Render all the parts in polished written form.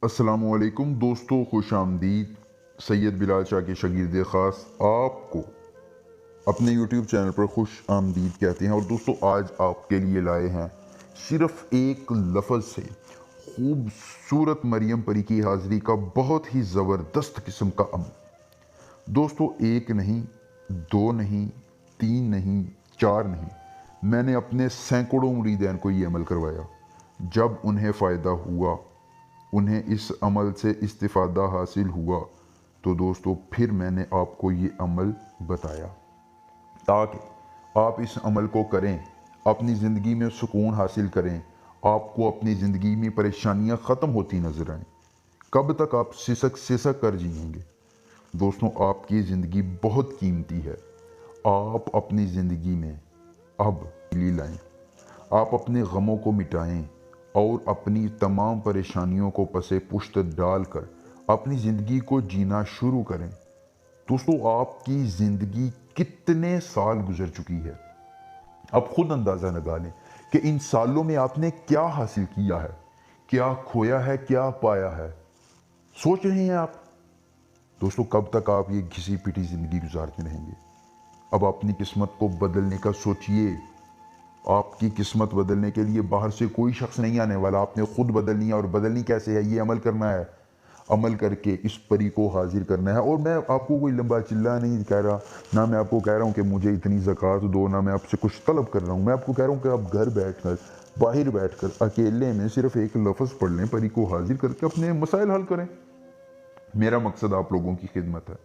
अस्सलामुअलैकुम दोस्तों, खुश आमदीद। सैयद बिलाल शाह के शागिर्द ख़ास आपको अपने यूट्यूब चैनल पर खुश आमदीद कहते हैं। और दोस्तों, आज आपके लिए लाए हैं सिर्फ एक लफ्ज़ से खूबसूरत मरियम परी की हाज़िरी का बहुत ही ज़बरदस्त किस्म का अमल। दोस्तों, एक नहीं, दो नहीं, तीन नहीं, चार नहीं, मैंने अपने सैकड़ों मुरीदैन को ये अमल करवाया। जब उन्हें फ़ायदा हुआ, उन्हें इस अमल से इस्तिफ़ादा हासिल हुआ, तो दोस्तों फिर मैंने आपको ये अमल बताया ताकि आप इस अमल को करें, अपनी ज़िंदगी में सुकून हासिल करें, आपको अपनी ज़िंदगी में परेशानियां ख़त्म होती नज़र आएं। कब तक आप सिसक सिसक कर जिएंगे? दोस्तों, आपकी ज़िंदगी बहुत कीमती है। आप अपनी ज़िंदगी में अब तब्दीली लाएं, आप अपने गमों को मिटाएं और अपनी तमाम परेशानियों को पसे पुश्त डालकर अपनी ज़िंदगी को जीना शुरू करें। दोस्तों, आपकी ज़िंदगी कितने साल गुजर चुकी है, अब खुद अंदाज़ा लगा लें कि इन सालों में आपने क्या हासिल किया है, क्या खोया है, क्या पाया है। सोच रहे हैं आप? दोस्तों, कब तक आप ये घिसी पिटी ज़िंदगी गुजारते रहेंगे? अब अपनी किस्मत को बदलने का सोचिए। आपकी किस्मत बदलने के लिए बाहर से कोई शख्स नहीं आने वाला, आपने खुद बदलनी है। और बदलनी कैसे है? ये अमल करना है। अमल करके इस परी को हाजिर करना है। और मैं आपको कोई लंबा चिल्ला नहीं कह रहा, ना मैं आपको कह रहा हूँ कि मुझे इतनी ज़कात दो, ना मैं आपसे कुछ तलब कर रहा हूँ। मैं आपको कह रहा हूँ कि आप घर बैठकर, बाहर बैठकर, अकेले में सिर्फ एक लफ्ज़ पढ़ लें, परी को हाजिर करके अपने मसाइल हल करें। मेरा मकसद आप लोगों की खिदमत है।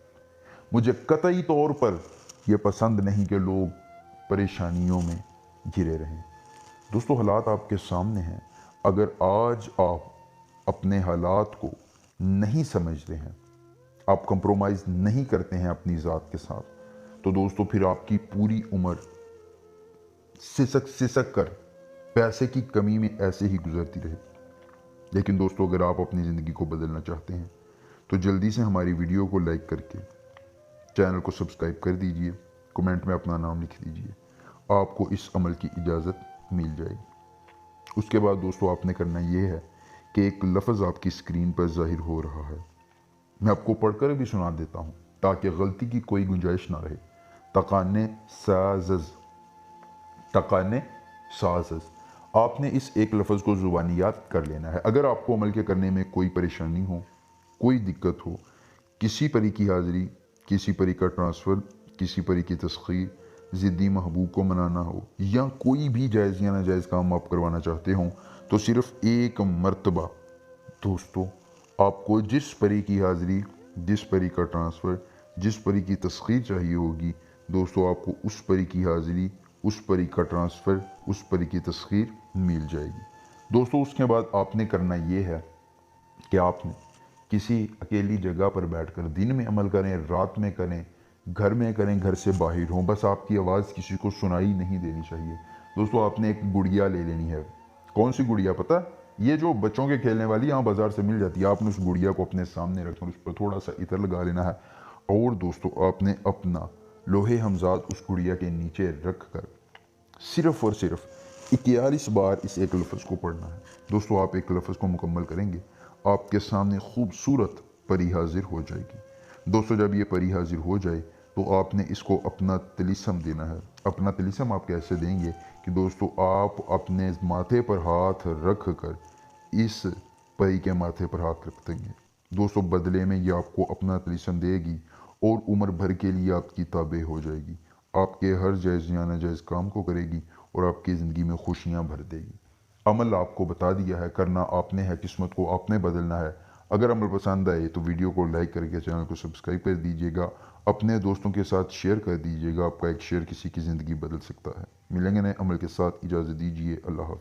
मुझे कतई तौर पर यह पसंद नहीं कि लोग परेशानियों में घिरे रहें। दोस्तों, हालात आपके सामने हैं। अगर आज आप अपने हालात को नहीं समझते हैं, आप कंप्रोमाइज़ नहीं करते हैं अपनी ज़ात के साथ, तो दोस्तों फिर आपकी पूरी उम्र सिसक सिसक कर पैसे की कमी में ऐसे ही गुजरती रहेगी। लेकिन दोस्तों, अगर आप अपनी ज़िंदगी को बदलना चाहते हैं तो जल्दी से हमारी वीडियो को लाइक करके चैनल को सब्सक्राइब कर दीजिए, कमेंट में अपना नाम लिख दीजिए, आपको इस अमल की इजाज़त मिल जाएगी। उसके बाद दोस्तों, आपने करना ये है कि एक लफ्ज़ आपकी स्क्रीन पर ज़ाहिर हो रहा है, मैं आपको पढ़कर भी सुना देता हूँ ताकि गलती की कोई गुंजाइश ना रहे। तकाने साज़, तकाने साज़। आपने इस एक लफ्ज़ को ज़ुबानी याद कर लेना है। अगर आपको अमल के करने में कोई परेशानी हो, कोई दिक्कत हो, किसी परी की हाज़िरी, किसी परी का ट्रांसफ़र, किसी परी की तस्खीर, ज़िद्दी महबूब को मनाना हो, या कोई भी जायज़ या नाजायज़ काम आप करवाना चाहते हों, तो सिर्फ़ एक मरतबा दोस्तों आपको जिस परी की हाज़िरी, जिस परी का ट्रांसफ़र, जिस परी की तस्खीर चाहिए होगी, दोस्तों आपको उस परी की हाज़िरी, उस परी का ट्रांसफ़र, उस परी की तस्खीर मिल जाएगी। दोस्तों, उसके बाद आपने करना ये है कि आपने किसी अकेली जगह पर बैठकर दिन में अमल करें, रात में करें, घर में करें, घर से बाहर हों, बस आपकी आवाज़ किसी को सुनाई नहीं देनी चाहिए। दोस्तों, आपने एक गुड़िया ले लेनी है। कौन सी गुड़िया पता? ये जो बच्चों के खेलने वाली यहाँ बाज़ार से मिल जाती है। आपने उस गुड़िया को अपने सामने रखकर उस पर थोड़ा सा इत्र लगा लेना है। और दोस्तों, आपने अपना लोहे हमजाद उस गुड़िया के नीचे रख कर सिर्फ़ और सिर्फ 41 बार इस एक लफ्ज़ को पढ़ना है। दोस्तों, आप एक लफ्ज़ को मुकम्मल करेंगे, आपके सामने खूबसूरत परी हाजिर हो जाएगी। दोस्तों, जब ये परी हाजिर हो जाए तो आपने इसको अपना तिलिस्म देना है। अपना तिलिस्म आप कैसे देंगे कि दोस्तों, आप अपने माथे पर हाथ रख कर इस परी के माथे पर हाथ रख देंगे। दोस्तों, बदले में ये आपको अपना तिलिस्म देगी और उम्र भर के लिए आपकी ताबे हो जाएगी। आपके हर जायज़ या नाजायज़ काम को करेगी और आपकी ज़िंदगी में खुशियाँ भर देगी। अमल आपको बता दिया है, करना आपने है, किस्मत को आपने बदलना है। अगर अमल पसंद आए तो वीडियो को लाइक करके चैनल को सब्सक्राइब कर दीजिएगा, अपने दोस्तों के साथ शेयर कर दीजिएगा। आपका एक शेयर किसी की ज़िंदगी बदल सकता है। मिलेंगे नए अमल के साथ, इजाज़त दीजिए। अल्लाह हाफ़िज़।